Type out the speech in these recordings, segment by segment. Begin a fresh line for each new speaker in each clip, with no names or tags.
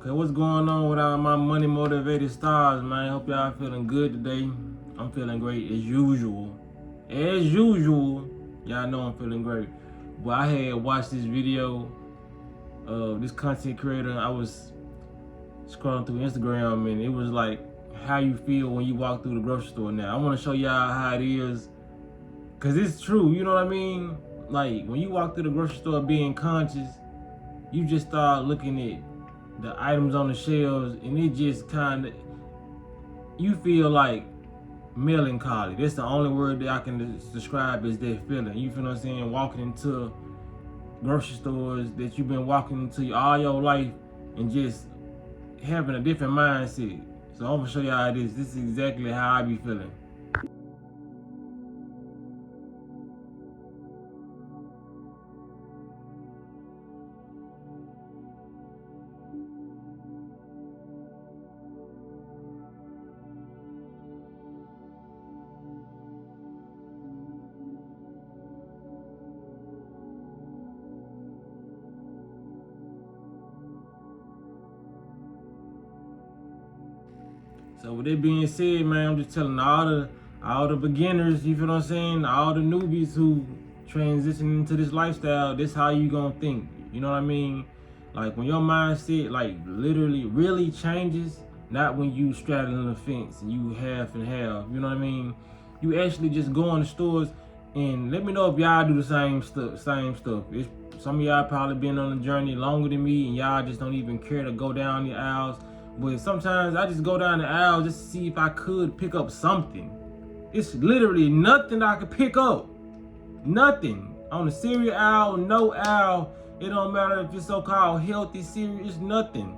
Okay, what's going on with all my money motivated stars, man? Hope y'all feeling good today. I'm feeling great as usual. As usual, y'all know I'm feeling great. But I had watched this video of this content creator. I was scrolling through Instagram and it was like how you feel when you walk through the grocery store now. I want to show y'all how it is, cause it's true, you know what I mean? Like when you walk through the grocery store being conscious, you just start looking at the items on the shelves and it just kind of, you feel like melancholy. That's the only word that I can describe as that feeling. You feel what I'm saying? Walking into grocery stores that you've been walking into all your life and just having a different mindset. So I'm gonna show y'all this. This is exactly how I be feeling. So with it being said, man, I'm just telling all the beginners, you feel what I'm saying, all the newbies who transition into this lifestyle, this how you gonna think. You know what I mean? Like when your mindset like literally really changes, not when you straddling the fence and you half and half, you know what I mean? You actually just go in the stores and let me know if y'all do the same stuff. Some of y'all probably been on the journey longer than me and y'all just don't even care to go down the aisles. But sometimes I just go down the aisle just to see if I could pick up something. It's literally nothing I could pick up. Nothing. On the cereal aisle, no aisle. It don't matter if it's so-called healthy cereal, it's nothing.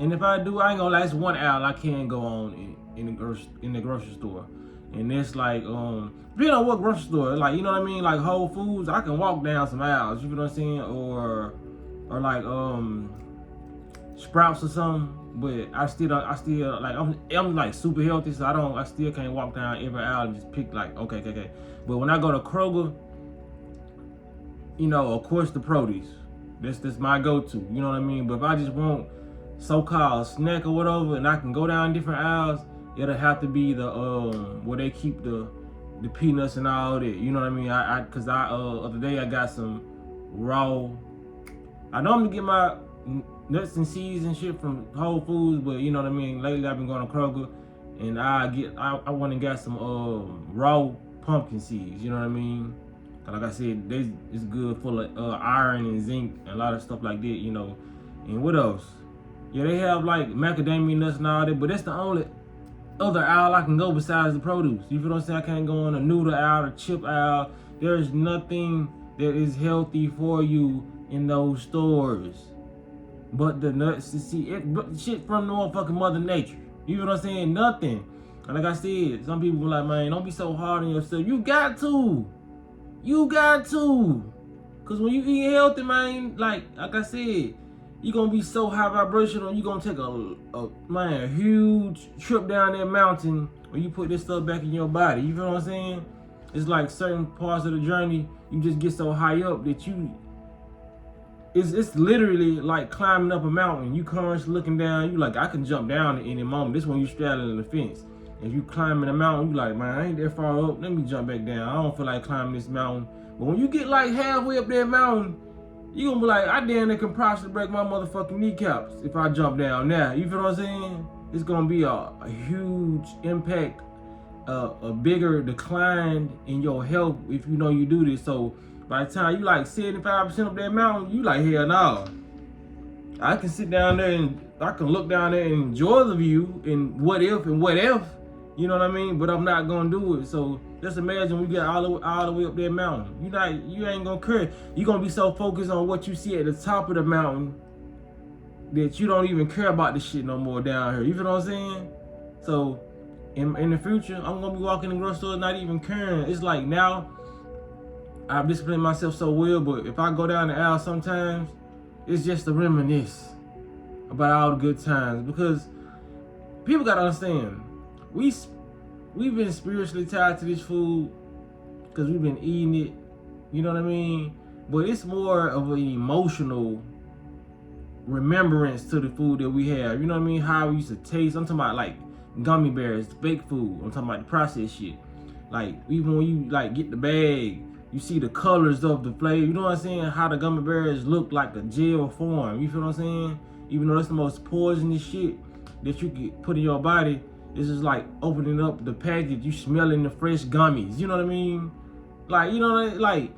And if I do, I ain't gonna lie, it's one aisle I can't go on in the grocery store. And it's like, you know what grocery store, like, you know what I mean? Like Whole Foods, I can walk down some aisles, you know what I'm saying? Or like, Sprouts or something. But I still like I'm like super healthy, so I still can't walk down every aisle and just pick like okay. But when I go to Kroger, you know, of course the produce. That's my go-to, you know what I mean? But if I just want so-called snack or whatever and I can go down different aisles, it'll have to be the where they keep the peanuts and all that, you know what I mean? Cause other day I got some raw. I normally get my nuts and seeds and shit from Whole Foods, but you know what I mean, lately I've been going to Kroger and I went and got some raw pumpkin seeds, you know what I mean? Like I said, it's good, full of iron and zinc and a lot of stuff like that, you know. And what else? Yeah, they have like macadamia nuts and all that, but that's the only other aisle I can go besides the produce. You feel what I'm saying? I can't go in the noodle aisle, the chip aisle. There's nothing that is healthy for you in those stores. But the nuts to see it, but shit from the motherfucking Mother Nature. You know what I'm saying? Nothing. And like I said, some people be like, man, don't be so hard on yourself. You got to. Cause when you eat healthy, man, like I said, you gonna be so high vibrational, you gonna take a huge trip down that mountain when you put this stuff back in your body. You feel what I'm saying? It's like certain parts of the journey, you just get so high up that it's literally like climbing up a mountain. You constantly looking down, you like, I can jump down at any moment. This when you straddling the fence. If you climbing a mountain, you like, man, I ain't that far up. Let me jump back down. I don't feel like climbing this mountain. But when you get like halfway up that mountain, you gonna be like, I damn near can possibly break my motherfucking kneecaps if I jump down now. You feel what I'm saying? It's gonna be a huge impact, a bigger decline in your health if you know you do this. So by the time you like 75% up that mountain, you like, hell no. I can sit down there and I can look down there and enjoy the view and what if, you know what I mean? But I'm not gonna do it. So just imagine we get all the way up that mountain. You ain't gonna care. You gonna be so focused on what you see at the top of the mountain that you don't even care about this shit no more down here. You feel what I'm saying? So in the future, I'm gonna be walking in the grocery store not even caring. It's like now I've disciplined myself so well, but if I go down the aisle sometimes, it's just to reminisce about all the good times. Because people gotta understand, we've been spiritually tied to this food because we've been eating it, you know what I mean? But it's more of an emotional remembrance to the food that we have. You know what I mean? How we used to taste. I'm talking about like gummy bears, baked food. I'm talking about the processed shit. Like even when you like get the bag, you see the colors of the flavor. You know what I'm saying? How the gummy bears look like a gel form. You feel what I'm saying? Even though that's the most poisonous shit that you could put in your body, it's just like opening up the package, you smelling the fresh gummies. You know what I mean? Like, you know, like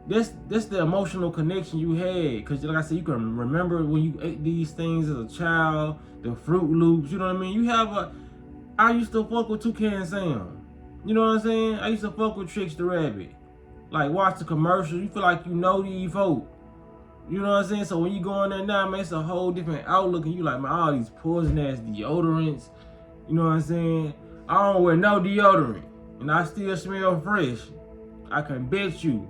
that's the emotional connection you had. Cause like I said, you can remember when you ate these things as a child, the Fruit Loops. You know what I mean? I used to fuck with Toucan Sam. You know what I'm saying? I used to fuck with Trix the Rabbit. Like watch the commercials, you feel like you know these folk. You know what I'm saying? So when you go in there now, man, it's a whole different outlook, and you like, man, all these poison ass deodorants. You know what I'm saying? I don't wear no deodorant, and I still smell fresh. I can bet you.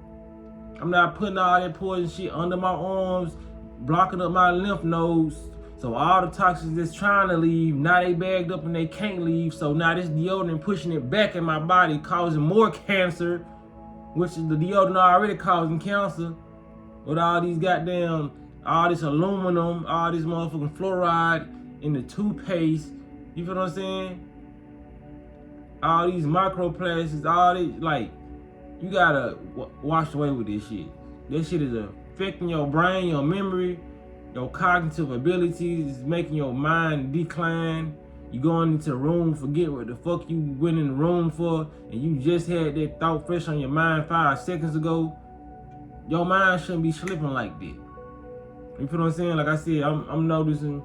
I'm not putting all that poison shit under my arms, blocking up my lymph nodes. So all the toxins that's trying to leave, now they bagged up and they can't leave. So now this deodorant pushing it back in my body, causing more cancer, which is the deodorant already causing cancer. With all these goddamn, all this aluminum, all this motherfucking fluoride in the toothpaste. You feel what I'm saying? All these microplastics, all this, like, you gotta wash away with this shit. This shit is affecting your brain, your memory, your cognitive abilities. It's making your mind decline. You going into the room, forget what the fuck you went in the room for, and you just had that thought fresh on your mind 5 seconds ago. Your mind shouldn't be slipping like that. You feel what I'm saying? Like I said, I'm noticing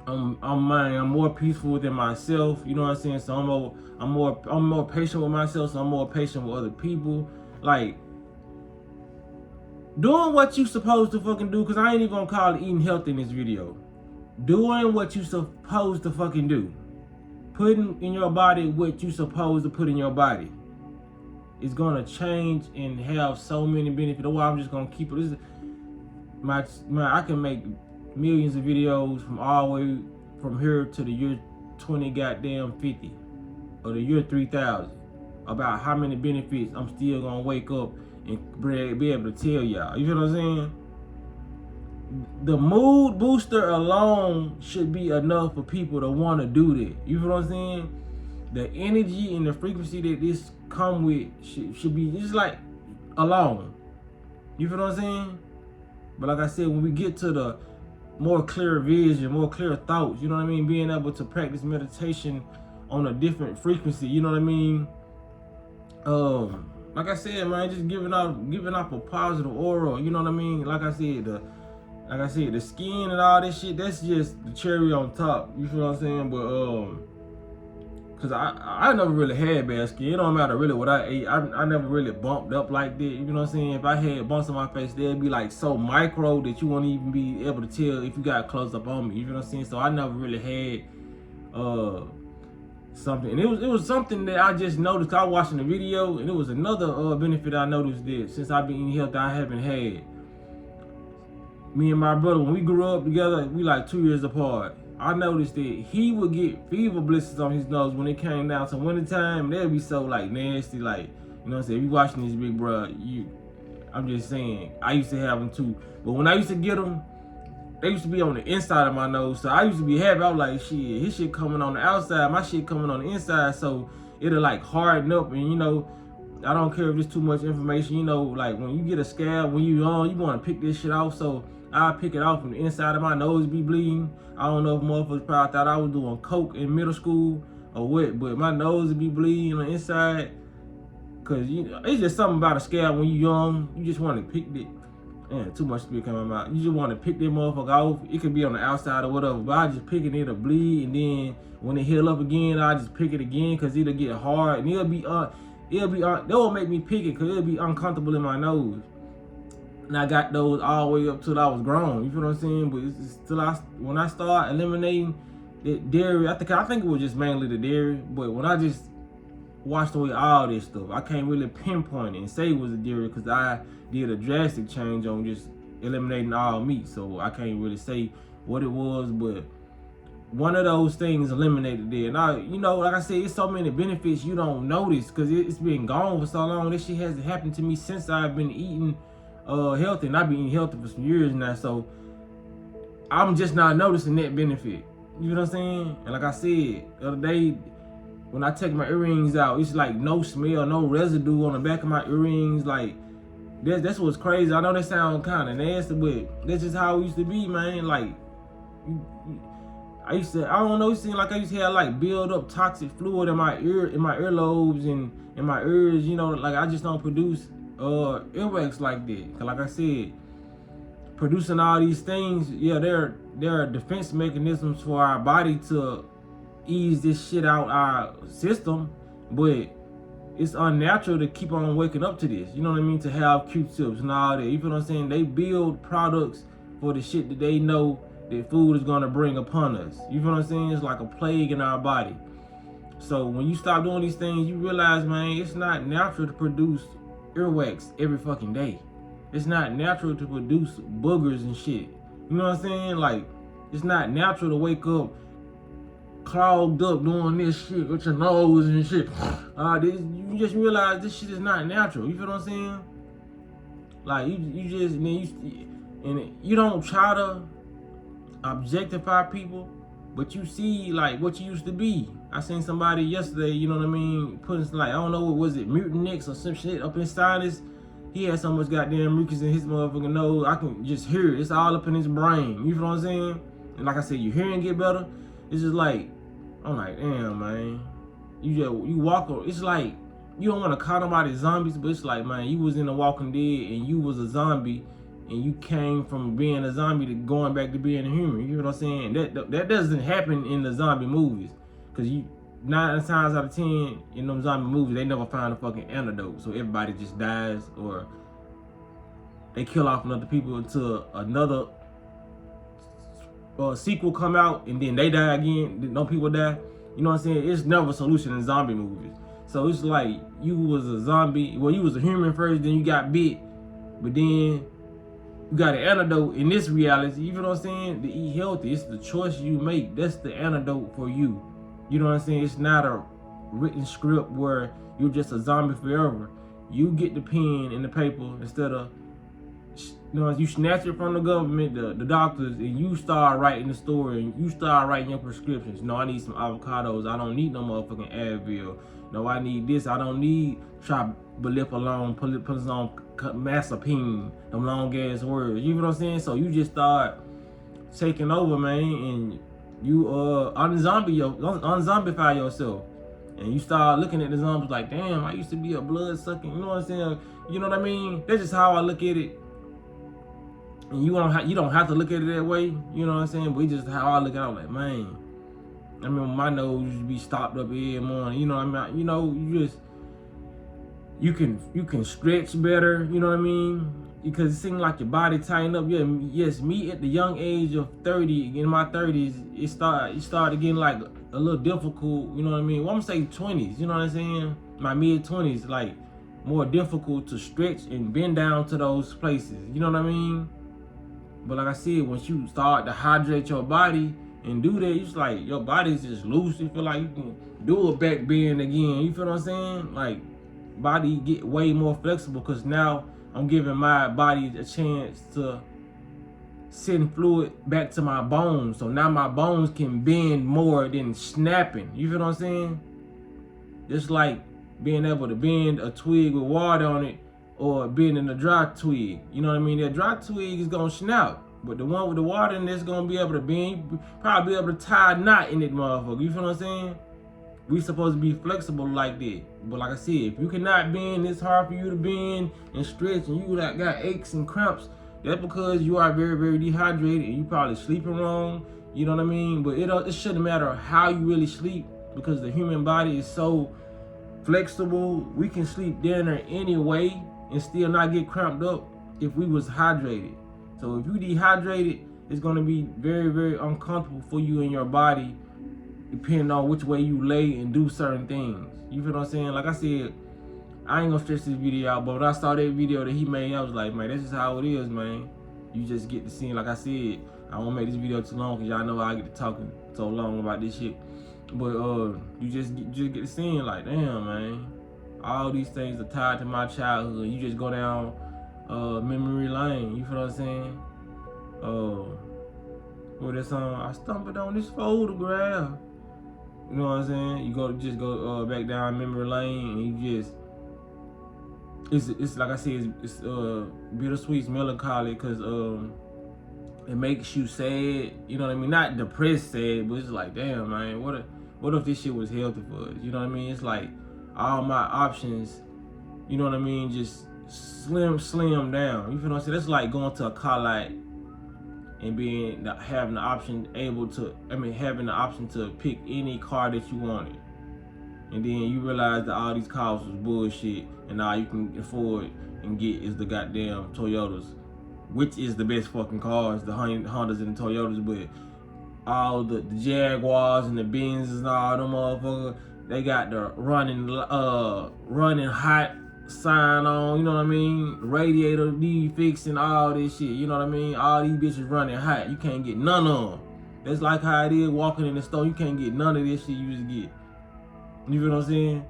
I'm more peaceful within myself. You know what I'm saying? So I'm more patient with myself. So I'm more patient with other people. Like doing what you supposed to fucking do. Cause I ain't even gonna call it eating healthy in this video. Doing what you supposed to fucking do. Putting in your body what you supposed to put in your body. It's gonna change and have so many benefits. That's why I'm just gonna keep it. This is I can make millions of videos from all the way from here to the year 2050 or the year 3000 about how many benefits I'm still gonna wake up and be able to tell y'all. You feel what I'm saying? The mood booster alone should be enough for people to want to do that. You feel what I'm saying? The energy and the frequency that this come with should be just like alone. You feel what I'm saying? But like I said, when we get to the more clear vision, more clear thoughts, you know what I mean? Being able to practice meditation on a different frequency, you know what I mean? Like I said, man, just giving off a positive aura, you know what I mean? Like I said, the skin and all this shit, that's just the cherry on top. You feel what I'm saying? But cause I never really had bad skin. It don't matter really what I ate. I never really bumped up like that. You know what I'm saying? If I had bumps on my face, they'd be like so micro that you won't even be able to tell if you got close up on me. You know what I'm saying? So I never really had something. And it was something that I just noticed. I was watching the video, and it was another benefit I noticed that since I've been eating healthy, I haven't had. Me and my brother, when we grew up together, we like 2 years apart. I noticed that he would get fever blisters on his nose when it came down to wintertime. They'd be so like nasty, like, you know what I'm saying? If you watching this big bro, I'm just saying, I used to have them too. But when I used to get them, they used to be on the inside of my nose. So I used to be happy. I was like, shit, his shit coming on the outside, my shit coming on the inside. So it'll like harden up, and you know, I don't care if there's too much information. You know, like when you get a scab, when you young, you want to pick this shit off. So I pick it off from the inside of my nose be bleeding. I don't know if motherfuckers probably thought I was doing coke in middle school or what, but my nose would be bleeding on the inside. Cause you know, it's just something about a scab when you young, you just want to pick it. Man, too much spit coming out. You just want to pick that motherfucker off. It could be on the outside or whatever, but I just pick it, it'll bleed, and then when it heal up again, I just pick it again, cause it'll get hard, and that will make me pick it, cause it'll be uncomfortable in my nose. And I got those all the way up till I was grown. You feel what I'm saying? But it's still, when I start eliminating the dairy, I think it was just mainly the dairy. But when I just washed away all this stuff, I can't really pinpoint it and say it was the dairy, because I did a drastic change on just eliminating all meat. So I can't really say what it was, but one of those things eliminated there. Now, you know, like I said, it's so many benefits you don't notice because it's been gone for so long. This shit hasn't happened to me since I've been eating healthy, and I've been eating healthy for some years now. So I'm just not noticing that benefit. You know what I'm saying? And like I said the other day, when I take my earrings out, it's like no smell, no residue on the back of my earrings. Like that's what's crazy. I know that sounds kind of nasty, but that's just how it used to be, man. Like I don't know, it seemed like I used to have like build up toxic fluid in my earlobes and in my ears. You know, like I just don't produce earwax like that. Cause like I said, producing all these things, yeah, they're defense mechanisms for our body to ease this shit out our system, but it's unnatural to keep on waking up to this. You know what I mean? To have Q-tips and all that. You feel what I'm saying? They build products for the shit that they know that food is gonna bring upon us. You feel what I'm saying? It's like a plague in our body. So when you stop doing these things, you realize, man, it's not natural to produce earwax every fucking day. It's not natural to produce boogers and shit. You know what I'm saying? Like, it's not natural to wake up clogged up doing this shit with your nose and shit. You just realize this shit is not natural. You feel what I'm saying? Like, you don't try to objectify people, but you see like what you used to be. I seen somebody yesterday, you know what I mean, putting like, I don't know, what was it, Mucinex or some shit up inside his. He had so much goddamn mucus in his motherfucking nose, I can just hear it. It's all up in his brain. You feel what I'm saying? And like I said, your hearing get better. It's just like, I'm like, damn, man. You walk, it's like, you don't want to call nobody zombies, but it's like, man, you was in The Walking Dead and you was a zombie, and you came from being a zombie to going back to being a human. You know what I'm saying? That doesn't happen in the zombie movies, because 9 times out of 10 in them zombie movies, they never find a fucking antidote, so everybody just dies, or they kill off another people until another sequel come out, and then they die again. Then no people die. You know what I'm saying? It's never a solution in zombie movies. So it's like you was a zombie. Well, you was a human first, then you got bit, but then you got an antidote in this reality. You know what I'm saying? To eat healthy, it's the choice you make. That's the antidote for you. You know what I'm saying? It's not a written script where you're just a zombie forever. You get the pen and the paper instead of, you know, you snatch it from the government, the doctors, and you start writing the story, and you start writing your prescriptions. No, I need some avocados. I don't need no motherfucking Advil. No, I need this. I don't need tribalipolone, mazepine, them long ass words. You know what I'm saying? So you just start taking over, man, and you unzombify yourself. And you start looking at the zombies like, damn, I used to be a blood sucking, you know what I'm saying? You know what I mean? That's just how I look at it. And you don't have to look at it that way, you know what I'm saying? But it's just how I look at it. I'm like, man, I mean, my nose used to be stopped up every morning, you know what I mean? You know, you can stretch better, you know what I mean? Because it seems like your body tighten up. Yeah, yes, me at the young age of 30, in my 30s, it started getting like a little difficult, you know what I mean? Well, I'm gonna say 20s, you know what I'm saying? My mid 20s, like more difficult to stretch and bend down to those places, you know what I mean? But like I said, once you start to hydrate your body and do that, it's like your body's just loose. You feel like you can do a back bend again. You feel what I'm saying? Like body get way more flexible, because now I'm giving my body a chance to send fluid back to my bones. So now my bones can bend more than snapping. You feel what I'm saying? Just like being able to bend a twig with water on it, or bending a dry twig. You know what I mean? That dry twig is gonna snap, but the one with the water in it's gonna be able to bend. You probably be able to tie a knot in it, motherfucker. You feel what I'm saying? We supposed to be flexible like that. But like I said, if you cannot bend, it's hard for you to bend and stretch, and you like got aches and cramps, that's because you are very, very dehydrated, and you probably sleeping wrong. You know what I mean? But it shouldn't matter how you really sleep, because the human body is so flexible. We can sleep dinner anyway and still not get cramped up if we was hydrated. So if you dehydrated, it's gonna be very, very uncomfortable for you in your body, depending on which way you lay and do certain things. You feel what I'm saying? Like I said, I ain't gonna stretch this video out, but when I saw that video that he made, I was like, man, that's just how it is, man. You just get to see, like I said, I won't make this video too long, because y'all know I get to talking so long about this shit. But you just get to seeing, like, damn, man, all these things are tied to my childhood. You just go down memory lane. You feel what I'm saying? With that song, I stumbled on this photograph. You know what I'm saying? You go back down memory lane, and you just it's like I said, it's bittersweet, melancholy, cause it makes you sad. You know what I mean? Not depressed sad, but it's like, damn, man, what if this shit was healthy for us? You know what I mean? It's like all my options, you know what I mean, just slim down. You feel what I'm saying? That's like going to a car lot and having the option to pick any car that you wanted, and then you realize that all these cars was bullshit, and all you can afford and get is the goddamn Toyotas, which is the best fucking cars, the Hondas and the Toyotas, but all the Jaguars and the Benzes and all them motherfuckers, they got the running hot sign on, you know what I mean? Radiator need fixing, all this shit, you know what I mean? All these bitches running hot. You can't get none of them. That's like how it is walking in the store. You can't get none of this shit you used to get. You feel what I'm saying?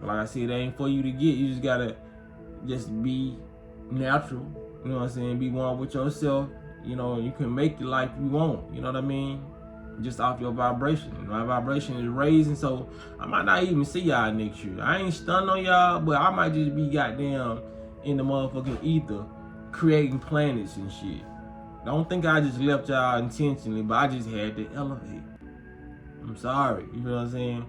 Like I said, it ain't for you to get. You just gotta just be natural. You know what I'm saying? Be one with yourself. You know, you can make the life you want. You know what I mean? Just off your vibration. My vibration is raising, so I might not even see y'all next year. I ain't stunned on y'all, but I might just be goddamn in the motherfucking ether creating planets and shit. Don't think I just left y'all intentionally, but I just had to elevate. I'm sorry. You know what I'm saying?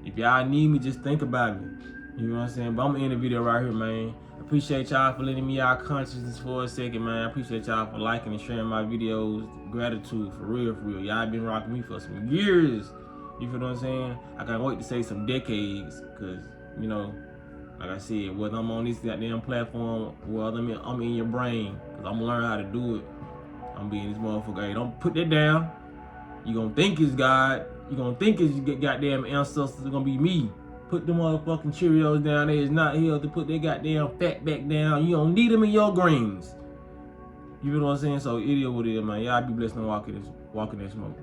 If y'all need me, just think about me. You know what I'm saying? But I'm gonna end the video right here, man. Appreciate y'all for letting me out consciousness for a second, man. I appreciate y'all for liking and sharing my videos. Gratitude, for real. Y'all been rocking me for some years. You feel what I'm saying? I can't wait to say some decades, cause you know, like I said, whether I'm on this goddamn platform, whether I'm in your brain, cause I'm gonna learn how to do it. I'm being this motherfucker. Hey, don't put that down. You gonna think it's God. You gonna think it's your goddamn ancestors. It's gonna be me. Put them motherfucking Cheerios down there. It's not here to put that goddamn fat back down. You don't need them in your greens. You know what I'm saying? So it is what it is, man. Y'all be blessed and walking this smoke.